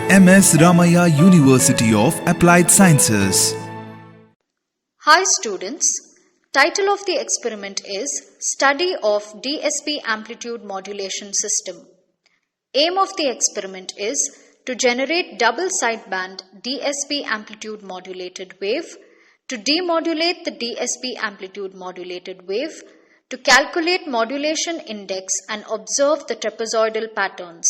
MS Ramaiah University of Applied Sciences. Hi students, title of the experiment is Study of DSP Amplitude Modulation System. Aim of the experiment is to generate double sideband DSP amplitude modulated wave, to demodulate the DSP amplitude modulated wave, to calculate modulation index and observe the trapezoidal patterns.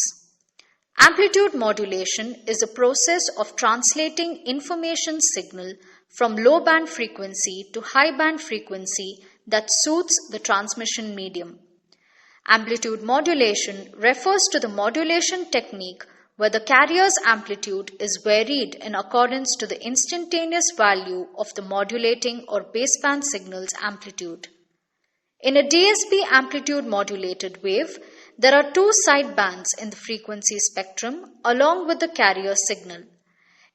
Amplitude modulation is a process of translating information signal from low band frequency to high band frequency that suits the transmission medium. Amplitude modulation refers to the modulation technique where the carrier's amplitude is varied in accordance to the instantaneous value of the modulating or baseband signal's amplitude. In a DSP amplitude modulated wave, there are two sidebands in the frequency spectrum along with the carrier signal.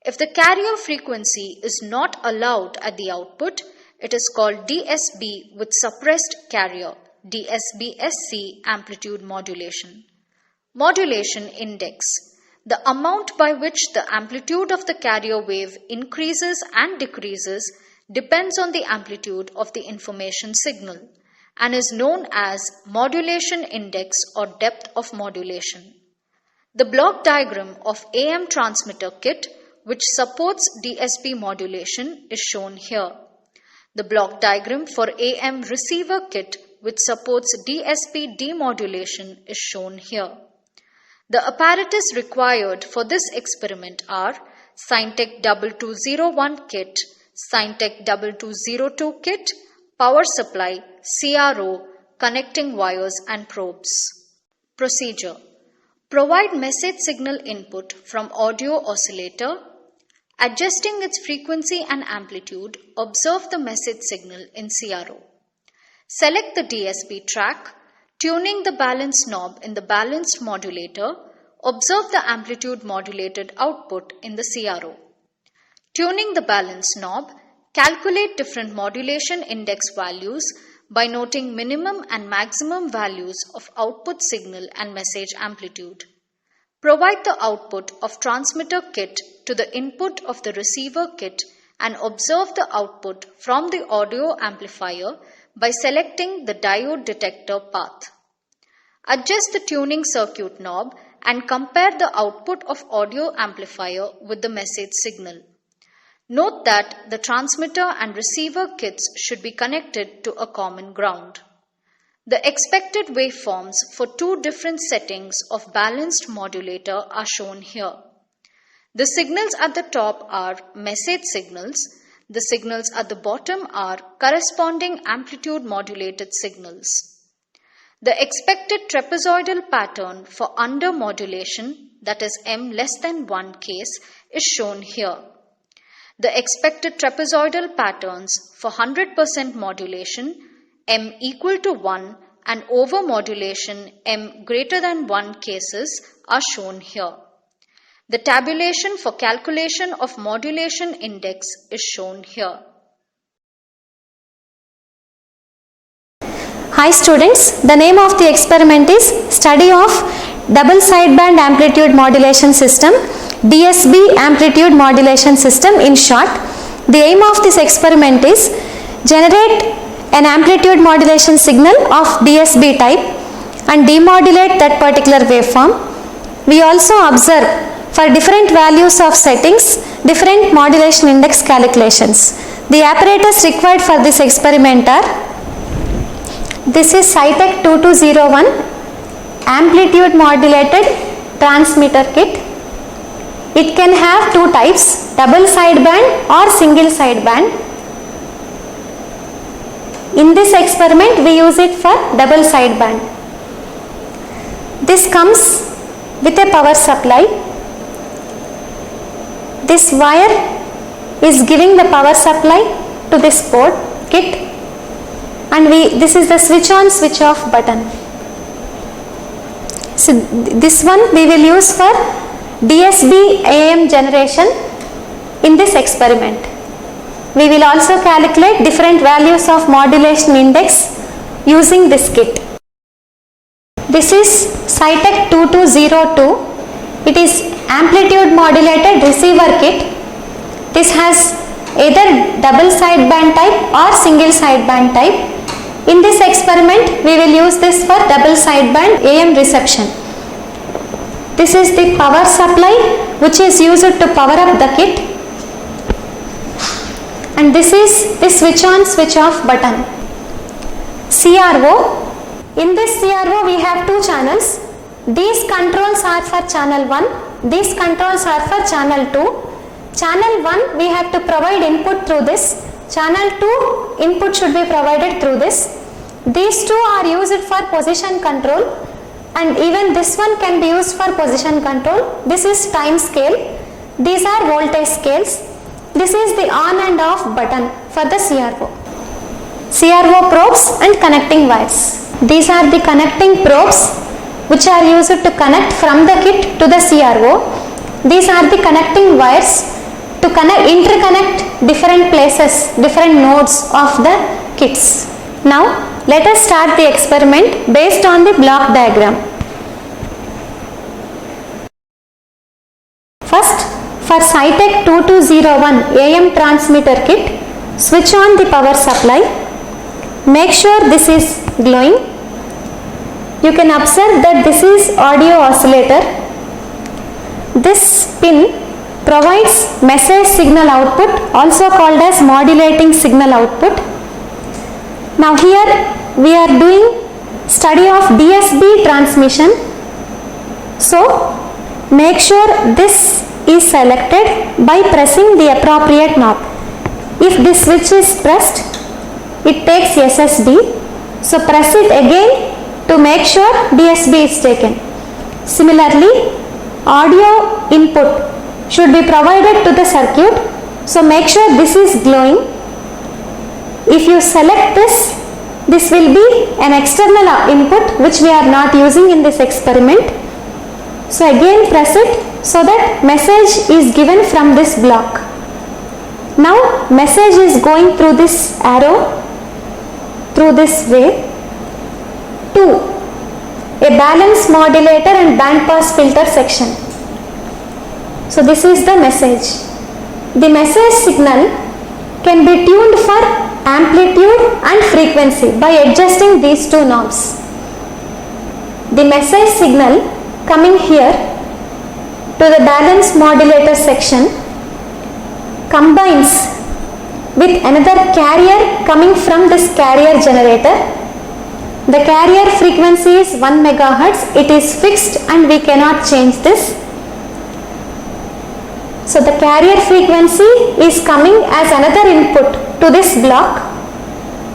If the carrier frequency is not allowed at the output, it is called DSB with suppressed carrier, DSB-SC amplitude modulation. Modulation index. The amount by which the amplitude of the carrier wave increases and decreases depends on the amplitude of the information signal and is known as modulation index or depth of modulation. The block diagram of AM transmitter kit which supports DSP modulation is shown here. The block diagram for AM receiver kit which supports DSP demodulation is shown here. The apparatus required for this experiment are Syntec 2201 kit, Syntec 2202 kit, power supply, CRO, connecting wires and probes. Procedure. Provide message signal input from audio oscillator. Adjusting its frequency and amplitude, observe the message signal in CRO. Select the DSP track. Tuning the balance knob in the balanced modulator, observe the amplitude modulated output in the CRO. Tuning the balance knob, calculate different modulation index values by noting minimum and maximum values of output signal and message amplitude. Provide the output of transmitter kit to the input of the receiver kit and observe the output from the audio amplifier by selecting the diode detector path. Adjust the tuning circuit knob and compare the output of audio amplifier with the message signal. Note that the transmitter and receiver kits should be connected to a common ground. The expected waveforms for two different settings of balanced modulator are shown here. The signals at the top are message signals. The signals at the bottom are corresponding amplitude modulated signals. The expected trapezoidal pattern for under modulation, that is M less than 1 case, is shown here. The expected trapezoidal patterns for 100% modulation, M equal to 1, and over modulation, M greater than 1 cases are shown here. The tabulation for calculation of modulation index is shown here. Hi students, the name of the experiment is Study of Double Sideband Amplitude Modulation System, DSB Amplitude Modulation System in short. The aim of this experiment is generate an amplitude modulation signal of DSB type and demodulate that particular waveform. We also observe for different values of settings, different modulation index calculations. The apparatus required for this experiment are: this is Syntec 2201 amplitude modulated transmitter kit. It can have two types, double sideband or single sideband. In this experiment we use it for double sideband. This comes with a power supply. This wire is giving the power supply to this board kit, and this is the switch on switch off button. So this one we will use for DSB AM generation in this experiment. We will also calculate different values of modulation index using this kit. This is Syntec 2202. It is amplitude modulated receiver kit. This has either double sideband type or single sideband type. In this experiment, we will use this for double sideband AM reception. This is the power supply which is used to power up the kit, and this is the switch on switch off button. CRO. In this CRO we have two channels. These controls are for channel 1, these controls are for channel 2. Channel 1 we have to provide input through this, channel 2 input should be provided through this. These two are used for position control, and even this one can be used for position control. This is time scale, these are voltage scales. This is the on and off button for the CRO. CRO probes and connecting wires. These are the connecting probes which are used to connect from the kit to the CRO. These are the connecting wires to interconnect different places, different nodes of the kits. Now let us start the experiment based on the block diagram. First, for Cytec 2201 AM transmitter kit, switch on the power supply. Make sure this is glowing. You can observe that this is audio oscillator. This pin provides message signal output, also called as modulating signal output. Now here we are doing study of DSB transmission. So make sure this is selected by pressing the appropriate knob. If this switch is pressed, it takes SSB. So press it again to make sure DSB is taken. Similarly, audio input should be provided to the circuit. So make sure this is glowing. If you select this, this will be an external input which we are not using in this experiment. So again press it so that message is given from this block. Now message is going through this arrow, through this way, to a balance modulator and band pass filter section. So this is the message. The message signal can be tuned for amplitude and frequency by adjusting these two knobs. The message signal coming here to the balance modulator section combines with another carrier coming from this carrier generator. The carrier frequency is 1 megahertz. It is fixed and we cannot change this. So the carrier frequency is coming as another input to this block.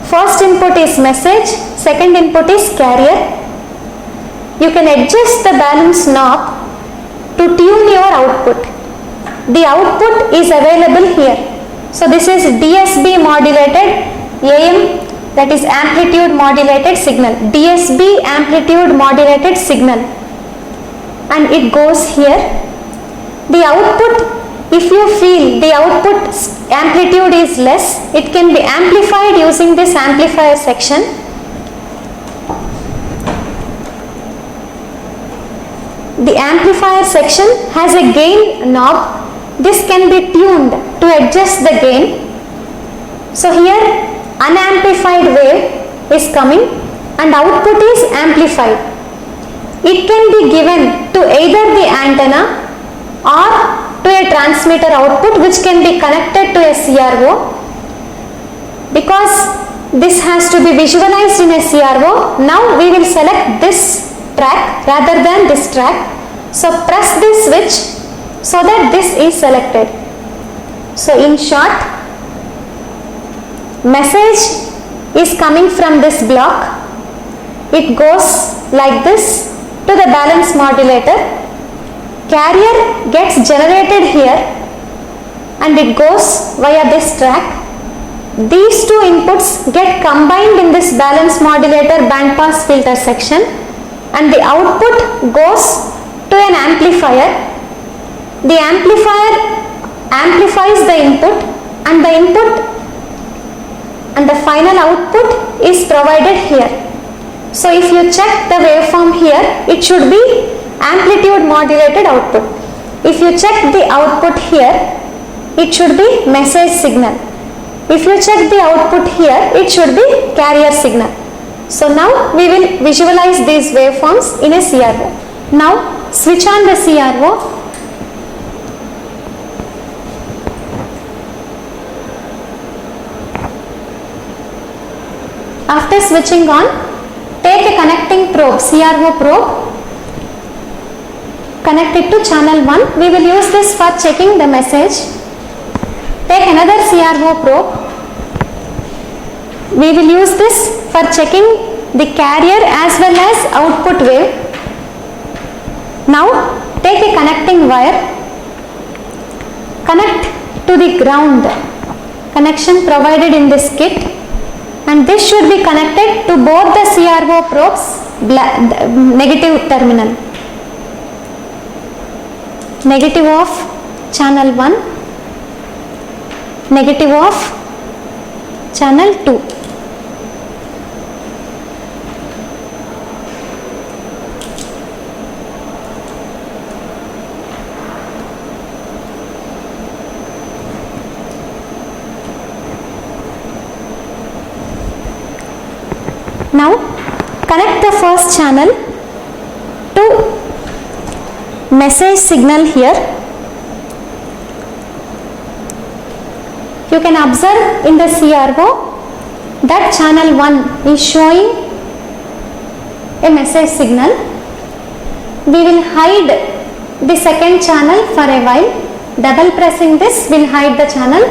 First input is message, second input is carrier. You can adjust the balance knob to tune your output. The output is available here. So this is DSB modulated AM, that is amplitude modulated signal. DSB amplitude modulated signal, and it goes here. The output, if you feel the output amplitude is less, it can be amplified using this amplifier section. The amplifier section has a gain knob. This can be tuned to adjust the gain. So here unamplified wave is coming and output is amplified. It can be given to either the antenna or to a transmitter output which can be connected to a CRO. Because this has to be visualized in a CRO, now we will select this track rather than this track. So press this switch so that this is selected. So in short, message is coming from this block. It goes like this to the balance modulator. Carrier gets generated here and it goes via this track. These two inputs get combined in this balance modulator band pass filter section, and the output goes to an amplifier. The amplifier amplifies the input, and the input and the final output is provided here. So if you check the waveform here, it should be amplitude modulated output. If you check the output here, it should be message signal. If you check the output here, it should be carrier signal. So now we will visualize these waveforms in a CRO. Now switch on the CRO. After switching on, take a connecting probe, CRO probe, connect it to channel 1. We will use this for checking the message. Take another CRO probe. We will use this for checking the carrier as well as output wave. Now take a connecting wire, connect to the ground connection provided in this kit, and this should be connected to both the CRO probes negative terminal, negative of channel 1, negative of channel 2. Now connect the first channel to message signal here. You can observe in the CRO that channel 1 is showing a message signal. We will hide the second channel for a while. Double pressing this will hide the channel.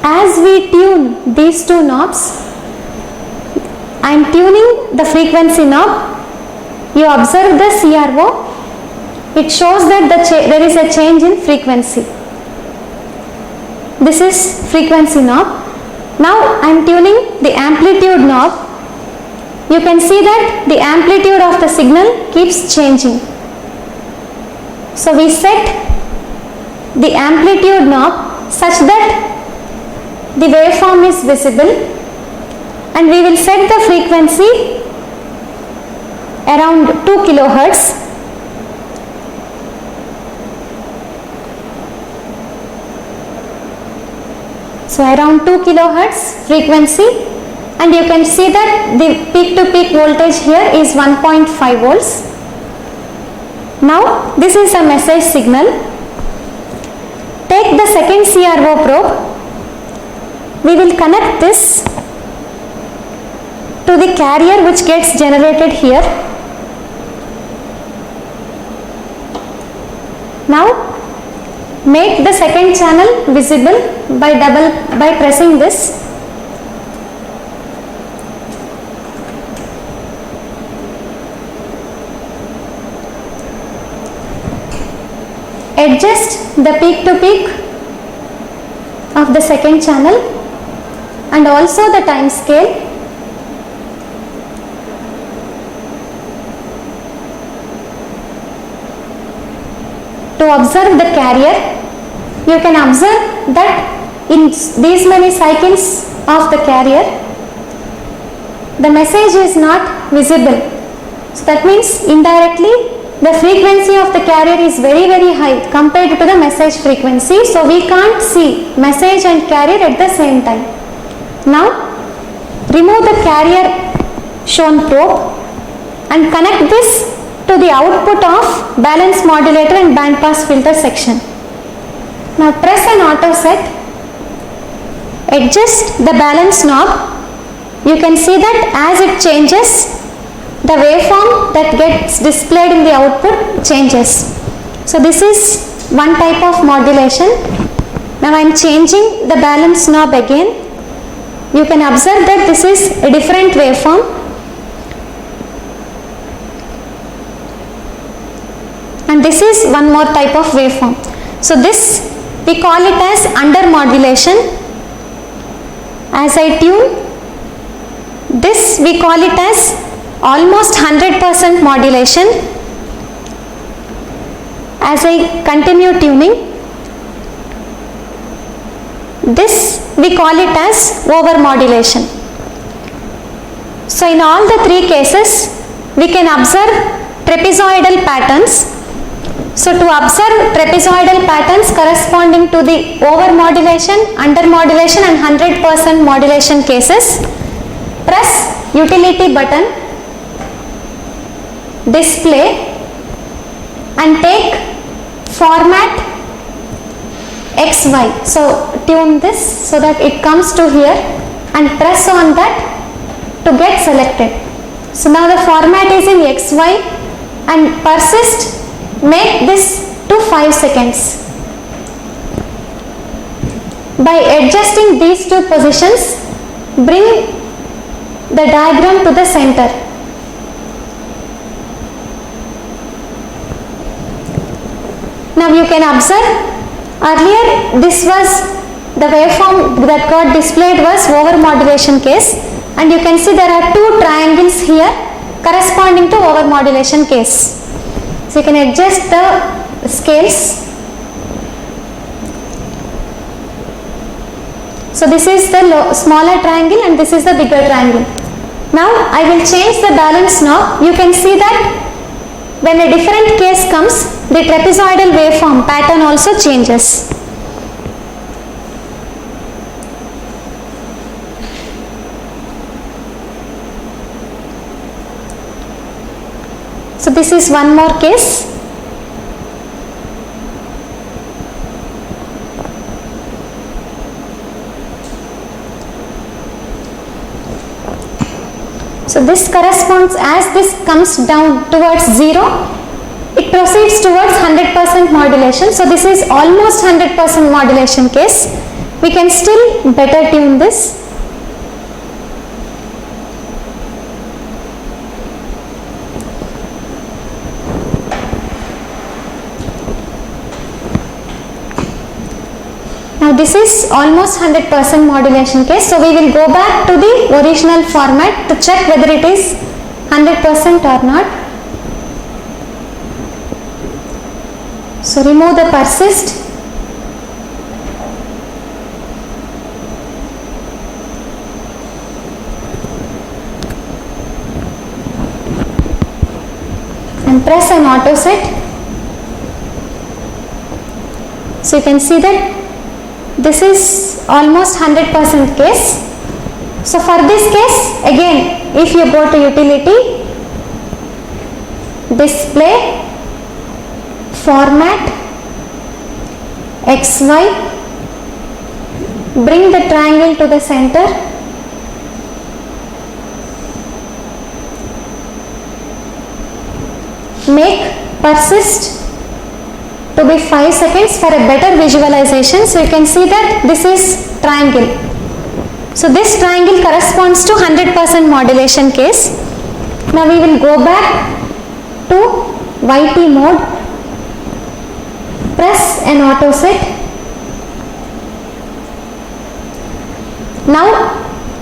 As we tune these two knobs, I am tuning the frequency knob. You observe the CRO. It shows that there is a change in frequency. This is frequency knob. Now I am tuning the amplitude knob. You can see that the amplitude of the signal keeps changing. So we set the amplitude knob such that the waveform is visible, and we will set the frequency around 2 kilohertz. So around 2 kilohertz frequency, and you can see that the peak to peak voltage here is 1.5 volts. Now this is a message signal. Take the second CRO probe. We will connect this to the carrier which gets generated here. Now make the second channel visible by pressing this. Adjust the peak to peak of the second channel and also the time scale. To observe the carrier, you can observe that in these many cycles of the carrier, the message is not visible. So that means indirectly the frequency of the carrier is very high compared to the message frequency. So we can't see message and carrier at the same time. Now remove the carrier shown probe and connect this to the output of balance modulator and band pass filter section. Now press an auto set, adjust the balance knob. You can see that as it changes, the waveform that gets displayed in the output changes. So this is one type of modulation. Now I am changing the balance knob again. You can observe that this is a different waveform. And this is one more type of waveform. So this we call it as under modulation. As I tune, this we call it as almost 100% modulation. As I continue tuning, this we call it as over modulation. So in all the three cases, we can observe trapezoidal patterns. So to observe trapezoidal patterns corresponding to the over-modulation, under-modulation and 100% modulation cases, press utility button, display and take format XY. So tune this so that it comes to here and press on that to get selected. So now the format is in XY and persist. Make this to 5 seconds. By adjusting these two positions, bring the diagram to the center. Now you can observe, earlier this was the waveform that got displayed was over modulation case, and you can see there are two triangles here corresponding to over modulation case. So you can adjust the scales. So this is the smaller triangle and this is the bigger triangle. Now I will change the balance knob. You can see that when a different case comes, the trapezoidal waveform pattern also changes. So this is one more case. So this corresponds, as this comes down towards 0, it proceeds towards 100% modulation. So this is almost 100% modulation case. We can still better tune this. Now this is almost 100% modulation case, so we will go back to the original format to check whether it is 100% or not. So remove the persist. And press an auto set. So you can see that this is almost 100% case. So for this case, again, if you go to utility, display, format, XY, bring the triangle to the center, make persist to be 5 seconds for a better visualization. So you can see that this is triangle. So this triangle corresponds to 100% modulation case. Now we will go back to YT mode, press an auto set. Now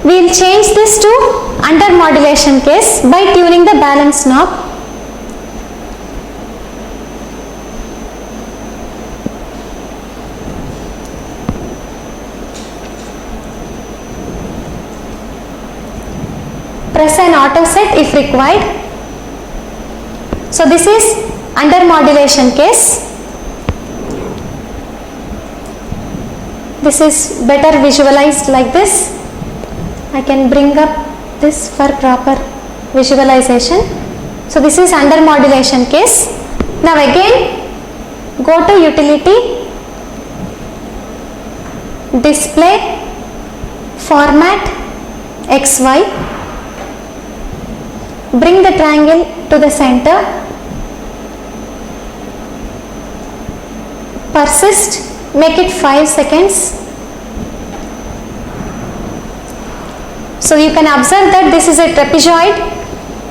we will change this to under modulation case by tuning the balance knob. Press an auto set if required. So this is under modulation case. This is better visualized like this. I can bring up this for proper visualization. So this is under modulation case. Now again go to utility, display, format, XY, bring the triangle to the center, persist, make it 5 seconds. So you can observe that this is a trapezoid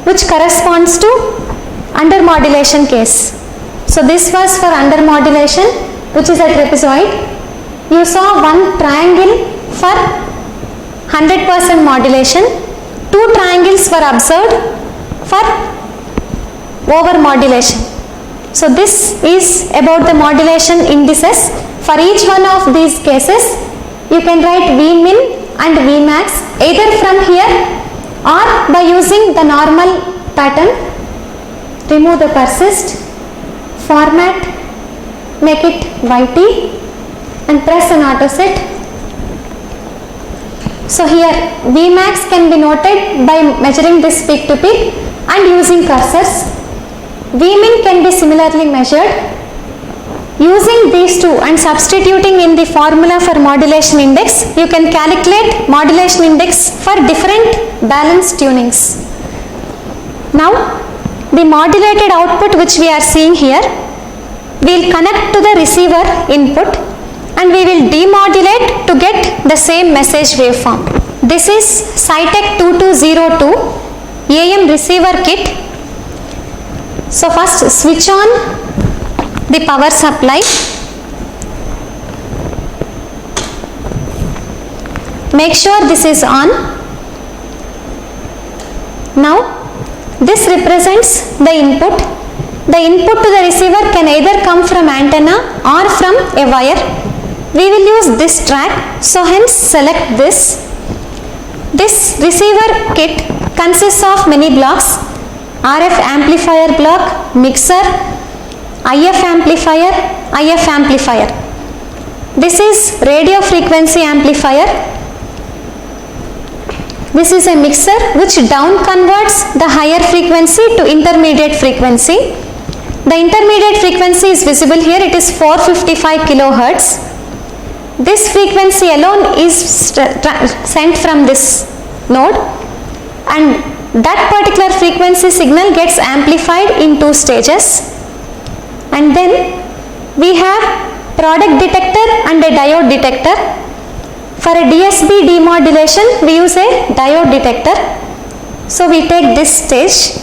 which corresponds to under modulation case. So this was for under modulation, which is a trapezoid. You saw one triangle for 100% modulation. Two triangles were observed for over modulation. So this is about the modulation indices. For each one of these cases, you can write Vmin and Vmax either from here or by using the normal pattern. Remove the persist, format, make it YT and press an auto set. So here Vmax can be noted by measuring this peak to peak and using cursors. Vmin can be similarly measured. Using these two and substituting in the formula for modulation index, you can calculate modulation index for different balance tunings. Now, the modulated output which we are seeing here, we will connect to the receiver input and we will demodulate to get the same message waveform. This is Cytec 2202 AM receiver kit. So first switch on the power supply. Make sure this is on. Now this represents the input. The input to the receiver can either come from antenna or from a wire. We will use this track, so hence select this. This receiver kit consists of many blocks: RF amplifier block, mixer, IF amplifier. This is radio frequency amplifier. This is a mixer which down converts the higher frequency to intermediate frequency. The intermediate frequency is visible here, it is 455 kilohertz. This frequency alone is sent from this node and that particular frequency signal gets amplified in two stages. And then we have product detector and a diode detector. For a DSB demodulation, we use a diode detector. So we take this stage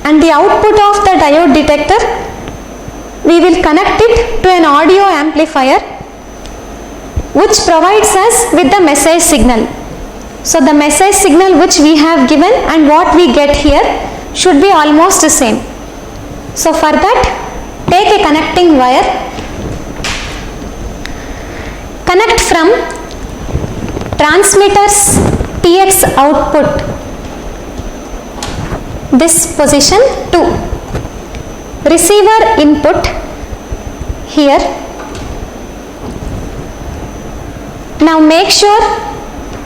and the output of the diode detector, we will connect it to an audio amplifier which provides us with the message signal. So the message signal which we have given and what we get here should be almost the same. So for that, take a connecting wire, connect from transmitter's TX output, this position, to receiver input here. Now make sure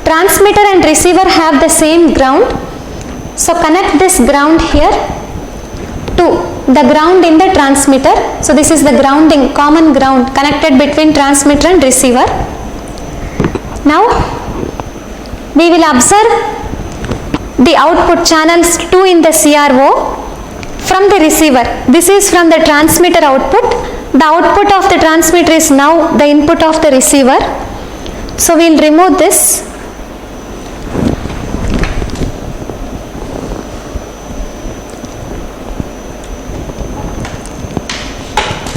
transmitter and receiver have the same ground. So connect this ground here to the ground in the transmitter. So this is the grounding, common ground connected between transmitter and receiver. Now we will observe the output channels 2 in the CRO from the receiver. This is from the transmitter output. The output of the transmitter is now the input of the receiver. So we will remove this.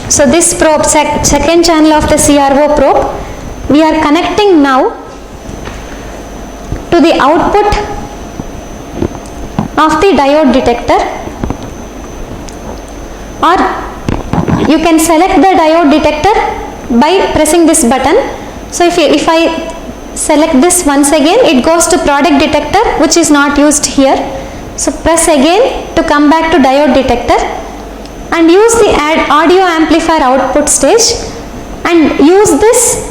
So this probe, second channel of the CRO probe, we are connecting now to the output of the diode detector, or you can select the diode detector by pressing this button. So if I select this once again, it goes to product detector which is not used here. So press again to come back to diode detector and use the audio amplifier output stage and use this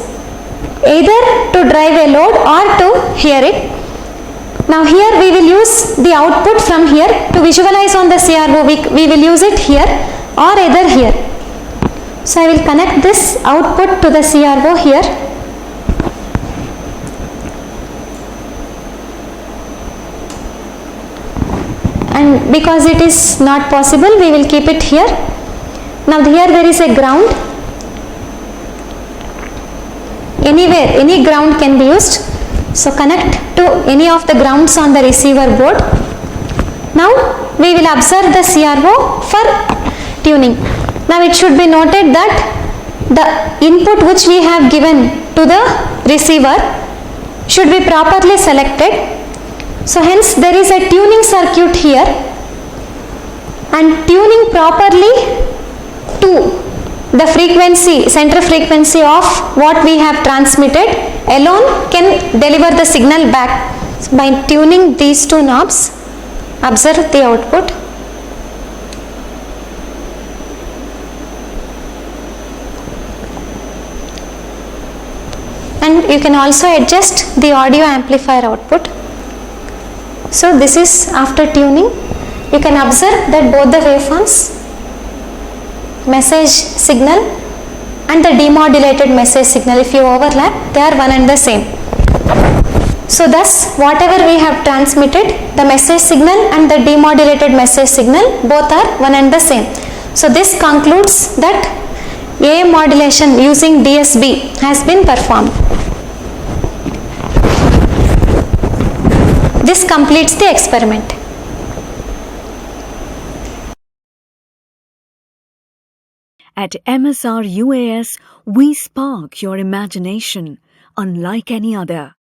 either to drive a load or to hear it. Now here we will use the output from here to visualize on the CRO. We will use it here or either here. So I will connect this output to the CRO here. And because it is not possible, we will keep it here. Now here there is a ground. Anywhere, any ground can be used. So connect to any of the grounds on the receiver board. Now we will observe the CRO for tuning. Now it should be noted that the input which we have given to the receiver should be properly selected. So hence there is a tuning circuit here, and tuning properly to the frequency, center frequency of what we have transmitted alone can deliver the signal back. So by tuning these two knobs, observe the output. and you can also adjust the audio amplifier output. So this is after tuning. You can observe that both the waveforms, message signal and the demodulated message signal, if you overlap, they are one and the same. So thus whatever we have transmitted, the message signal and the demodulated message signal both are one and the same. So this concludes that AM modulation using DSB has been performed. This completes the experiment. At MSR UAS, we spark your imagination unlike any other.